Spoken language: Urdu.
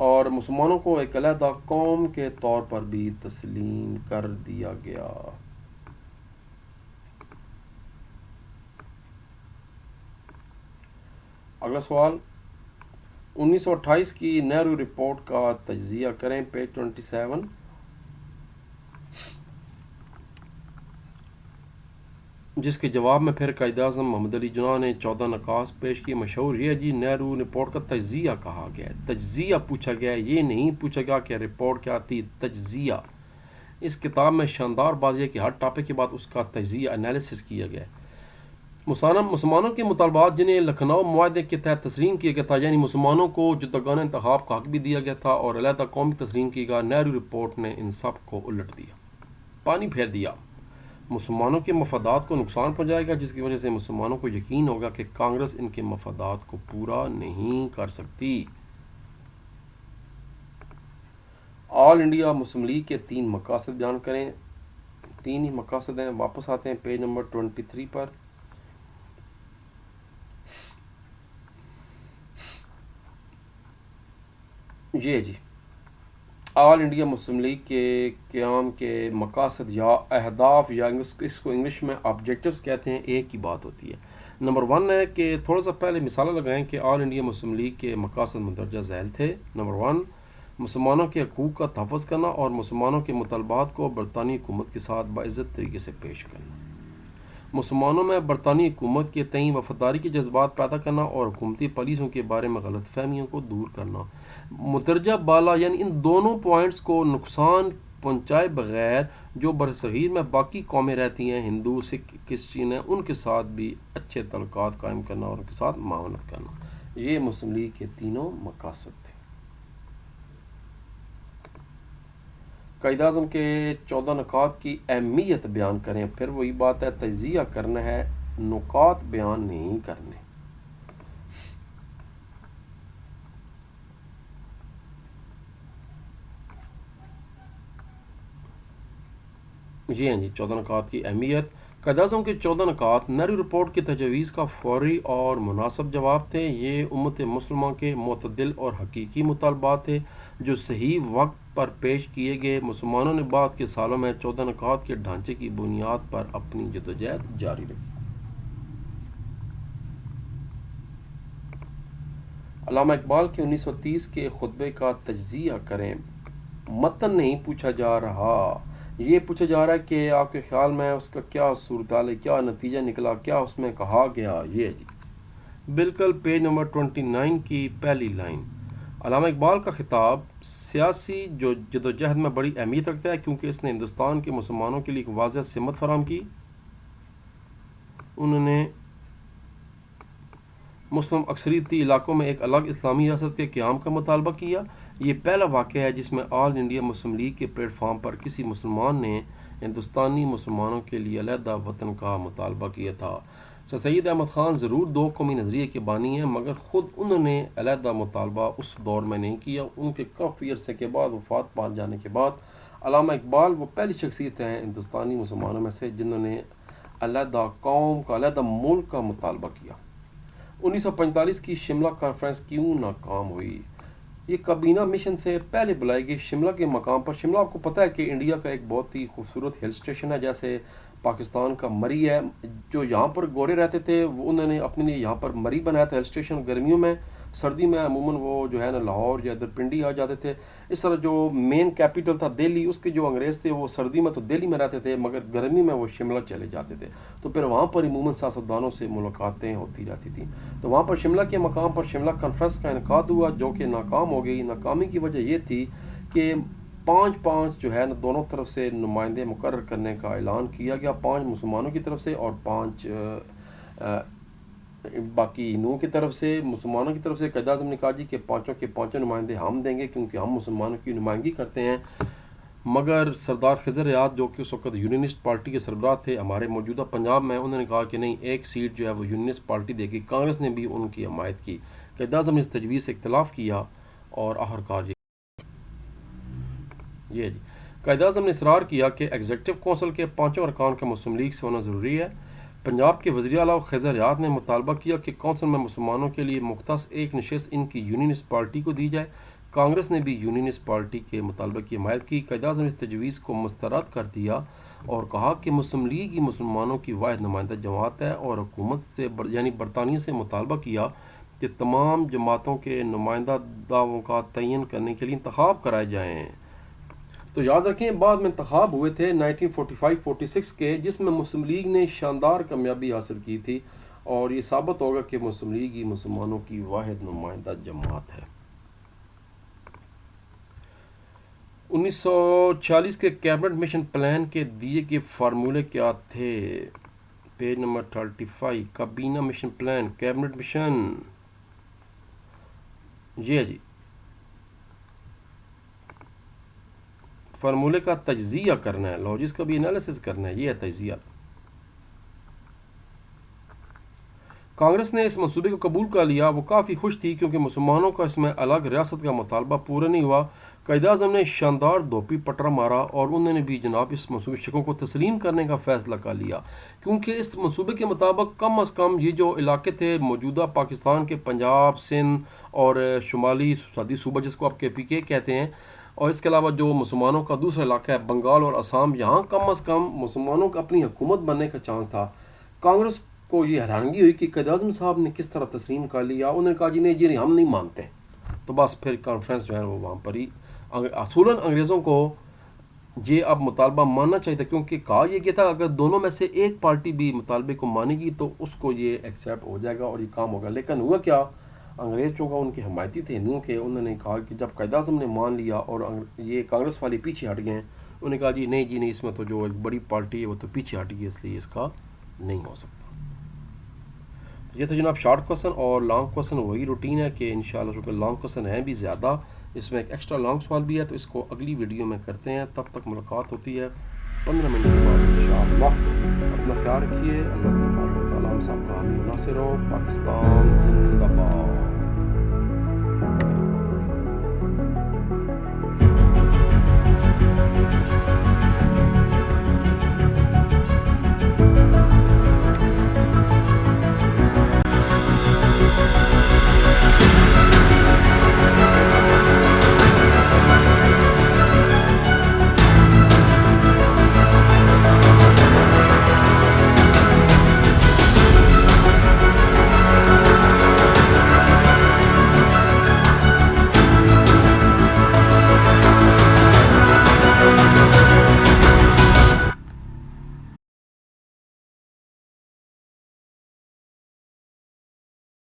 اور مسلمانوں کو ایک علیحدہ قوم کے طور پر بھی تسلیم کر دیا گیا۔ اگلا سوال، 1928 کی نہرو رپورٹ کا تجزیہ کریں، پیج 27۔ جس کے جواب میں پھر قائد اعظم محمد علی جناح نے 14 نکات پیش کیے۔ مشہور یہ جی نہرو رپورٹ کا تجزیہ کہا گیا ہے، تجزیہ پوچھا گیا ہے، یہ نہیں پوچھا گیا کہ رپورٹ کیا تھی، تجزیہ۔ اس کتاب میں شاندار بات یہ کہ ہر ٹاپک کے بعد اس کا تجزیہ انالیسس کیا گیا ہے۔ مسلمانوں کے مطالبات جنہیں لکھنؤ معاہدے کے تحت تسلیم کیا گیا تھا، یعنی مسلمانوں کو جداگانہ انتخاب کا حق بھی دیا گیا تھا اور علیحدہ قوم تسلیم کی گیا، نہرو رپورٹ نے ان سب کو الٹ دیا، پانی پھیر دیا۔ مسلمانوں کے مفادات کو نقصان پہنچائے گا، جس کی وجہ سے مسلمانوں کو یقین ہوگا کہ کانگریس ان کے مفادات کو پورا نہیں کر سکتی۔ آل انڈیا مسلم لیگ کے 3 مقاصد بیان کریں۔ 3 ہی مقاصد ہیں، واپس آتے ہیں پیج نمبر 23 پر۔ یہ جی آل انڈیا مسلم لیگ کے قیام کے مقاصد یا اہداف، یا اس کو انگلش میں آبجیکٹیوز کہتے ہیں، ایک ہی بات ہوتی ہے۔ نمبر 1 ہے کہ تھوڑا سا پہلے مثالیں لگائیں کہ آل انڈیا مسلم لیگ کے مقاصد مندرجہ ذیل تھے۔ نمبر 1، مسلمانوں کے حقوق کا تحفظ کرنا اور مسلمانوں کے مطالبات کو برطانوی حکومت کے ساتھ باعزت طریقے سے پیش کرنا، مسلمانوں میں برطانوی حکومت کے تئیں وفاداری کے جذبات پیدا کرنا اور حکومتی پالیسیوں کے بارے میں غلط فہمیوں کو دور کرنا۔ مندرجہ بالا یعنی ان دونوں پوائنٹس کو نقصان پہنچائے بغیر جو برصغیر میں باقی قومیں رہتی ہیں، ہندو، سکھ، کرسچین ہیں، ان کے ساتھ بھی اچھے تعلقات قائم کرنا اور ان کے ساتھ معاونت کرنا، یہ مسلم لیگ کے تینوں مقاصد تھے۔ قائد اعظم کے 14 نکات کی اہمیت بیان کریں، پھر وہی بات ہے، تجزیہ کرنا ہے، نکات بیان نہیں کرنے۔ جی ہاں جی 14 نکات کی اہمیت۔ قائد اعظم کے 14 نکات نہرو رپورٹ کی تجویز کا فوری اور مناسب جواب تھے۔ یہ امت مسلمہ کے معتدل اور حقیقی مطالبات تھے جو صحیح وقت پر پیش کیے گئے۔ مسلمانوں نے بعد کے سالوں میں 14 نکات کے ڈھانچے کی بنیاد پر اپنی جدوجہد جاری رکھی۔ علامہ اقبال کے 1930 کے خطبے کا تجزیہ کریں۔ متن نہیں پوچھا جا رہا، یہ پوچھا جا رہا ہے کہ آپ کے خیال میں اس کا کیا صورتحال ہے، کیا نتیجہ نکلا، کیا اس میں کہا گیا۔ یہ جی بالکل پیج نمبر 29 کی پہلی لائن۔ علامہ اقبال کا خطاب سیاسی جدوجہد میں بڑی اہمیت رکھتا ہے کیونکہ اس نے ہندوستان کے مسلمانوں کے لیے ایک واضح سمت فراہم کی۔ انہوں نے مسلم اکثریتی علاقوں میں ایک الگ اسلامی ریاست کے قیام کا مطالبہ کیا۔ یہ پہلا واقعہ ہے جس میں آل انڈیا مسلم لیگ کے پلیٹ فارم پر کسی مسلمان نے ہندوستانی مسلمانوں کے لیے علیحدہ وطن کا مطالبہ کیا تھا۔ سر سید احمد خان ضرور 2 قومی نظریے کے بانی ہیں، مگر خود انہوں نے علیحدہ مطالبہ اس دور میں نہیں کیا۔ ان کے کافی عرصے کے بعد، وفات پا جانے کے بعد، علامہ اقبال وہ پہلی شخصیت ہیں ہندوستانی مسلمانوں میں سے جنہوں نے علیحدہ قوم کا، علیحدہ ملک کا مطالبہ کیا۔ 1945 کی شملہ کانفرنس کیوں ناکام ہوئی؟ یہ کابینہ مشن سے پہلے بلائی گئی شملہ کے مقام پر۔ شملہ آپ کو پتہ ہے کہ انڈیا کا ایک بہت ہی خوبصورت ہل سٹیشن ہے، جیسے پاکستان کا مری ہے۔ جو یہاں پر گورے رہتے تھے وہ انہوں نے اپنے لیے یہاں پر مری بنایا تھا ہل سٹیشن، گرمیوں میں، سردی میں عموماً وہ جو ہے نا لاہور یا ادھر پنڈی آ جاتے تھے۔ اس طرح جو مین کیپٹل تھا دہلی، اس کے جو انگریز تھے وہ سردی میں تو دہلی میں رہتے تھے، مگر گرمی میں وہ شملہ چلے جاتے تھے، تو پھر وہاں پر عموماً سیاستدانوں سے ملاقاتیں ہوتی رہتی تھیں۔ تو وہاں پر شملہ کے مقام پر شملہ کانفرنس کا انعقاد ہوا، جو کہ ناکام ہو گئی۔ ناکامی کی وجہ یہ تھی کہ 5 جو ہے نا دونوں طرف سے نمائندے مقرر کرنے کا اعلان کیا گیا، 5 مسلمانوں کی طرف سے اور 5 باقی ہندوؤں کی طرف سے۔ مسلمانوں کی طرف سے قائد اعظم نے کہا جی کہ 5 کے 5 نمائندے ہم دیں گے کیونکہ ہم مسلمانوں کی نمائندگی کرتے ہیں، مگر سردار خضر ریاض جو کہ اس وقت یونینسٹ پارٹی کے سربراہ تھے ہمارے موجودہ پنجاب میں، انہوں نے کہا کہ نہیں، ایک سیٹ جو ہے وہ یونینسٹ پارٹی دے گی۔ کانگریس نے بھی ان کی حمایت کی۔ قائد اعظم نے اس تجویز سے اختلاف کیا اور آخرکار یہ جی قائد اعظم نے اصرار کیا کہ ایگزیکٹو کونسل کے 5 ارکان کا مسلم لیگ سے ہونا ضروری ہے۔ پنجاب کے وزیر اعلیٰ خضر ریاض نے مطالبہ کیا کہ کونسل میں مسلمانوں کے لیے مختص ایک نشست ان کی یونینسٹ پارٹی کو دی جائے۔ کانگریس نے بھی یونینسٹ پارٹی کے مطالبہ کی حمایت کی۔ قائد-اعظم نے تجویز کو مسترد کر دیا اور کہا کہ مسلم لیگ ہی مسلمانوں کی واحد نمائندہ جماعت ہے، اور حکومت سے یعنی برطانیہ سے مطالبہ کیا کہ تمام جماعتوں کے نمائندہ دعووں کا تعین کرنے کے لیے انتخاب کرائے جائیں۔ تو یاد رکھیں بعد میں انتخاب ہوئے تھے 1945-46 کے، جس میں مسلم لیگ نے شاندار کامیابی حاصل کی تھی، اور یہ ثابت ہوگا کہ مسلم لیگ ہی مسلمانوں کی واحد نمائندہ جماعت ہے۔ 1946 کے کیبنٹ مشن پلان کے دیے گئے فارمولے کیا تھے؟ پیج نمبر 35، کابینہ مشن پلان، کیبنٹ مشن، یہ ہے جی، فارمولے کا تجزیہ کرنا ہے، لوجس کا بھی انالیسس کرنا ہے، یہ ہے تجزیہ۔ کانگریس نے اس منصوبے کو قبول کر لیا، وہ کافی خوش تھی کیونکہ مسلمانوں کا اس میں الگ ریاست کا مطالبہ پورا نہیں ہوا۔ قائد-اعظم نے شاندار دھوپی پٹرا مارا اور انہوں نے بھی جناب اس منصوبے شکوں کو تسلیم کرنے کا فیصلہ کر لیا، کیونکہ اس منصوبے کے مطابق کم از کم یہ جو علاقے تھے موجودہ پاکستان کے پنجاب، سندھ اور شمالی سرحدی صوبہ جس کو آپ KPK کہتے ہیں، اور اس کے علاوہ جو مسلمانوں کا دوسرا علاقہ ہے بنگال اور آسام، یہاں کم از کم مسلمانوں کا اپنی حکومت بننے کا چانس تھا۔ کانگریس کو یہ حیرانگی ہوئی کہ قائد-اعظم صاحب نے کس طرح تسلیم کر لیا۔ انہوں نے کہا جی نہیں جی ہم نہیں مانتے، تو بس پھر کانفرنس جو ہے وہ وہاں پر ہی اصولاً انگریزوں کو یہ اب مطالبہ ماننا چاہیے تھا، کیونکہ کہا یہ کیا تھا اگر دونوں میں سے ایک پارٹی بھی مطالبے کو مانے گی تو اس کو یہ ایکسیپٹ ہو جائے گا اور یہ کام ہوگا۔ لیکن ہوا کیا، انگریز چونکہ ان کے حمایتی تھے ہندوؤں کے، انہوں نے کہا کہ جب قائد-اعظم نے مان لیا اور یہ کانگریس والے پیچھے ہٹ گئے، انہوں نے کہا جی نہیں اس میں تو جو ایک بڑی پارٹی ہے وہ تو پیچھے ہٹ گئی، اس لیے اس کا نہیں ہو سکتا۔ یہ تھا جناب شارٹ کوسچن، اور لانگ کوسچن وہی روٹین ہے کہ انشاءاللہ چونکہ لانگ کوسچن ہیں بھی زیادہ، اس میں ایک ایکسٹرا لانگ سوال بھی ہے، تو اس کو اگلی ویڈیو میں کرتے ہیں۔ تب تک ملاقات ہوتی ہے 15 منٹ کے بعد انشاءاللہ۔ اپنا خیال رکھیے، اللہ تبارک و تعالیٰ ہم سب کا حامی و ناصر ہو۔ پاکستان زندہ باد۔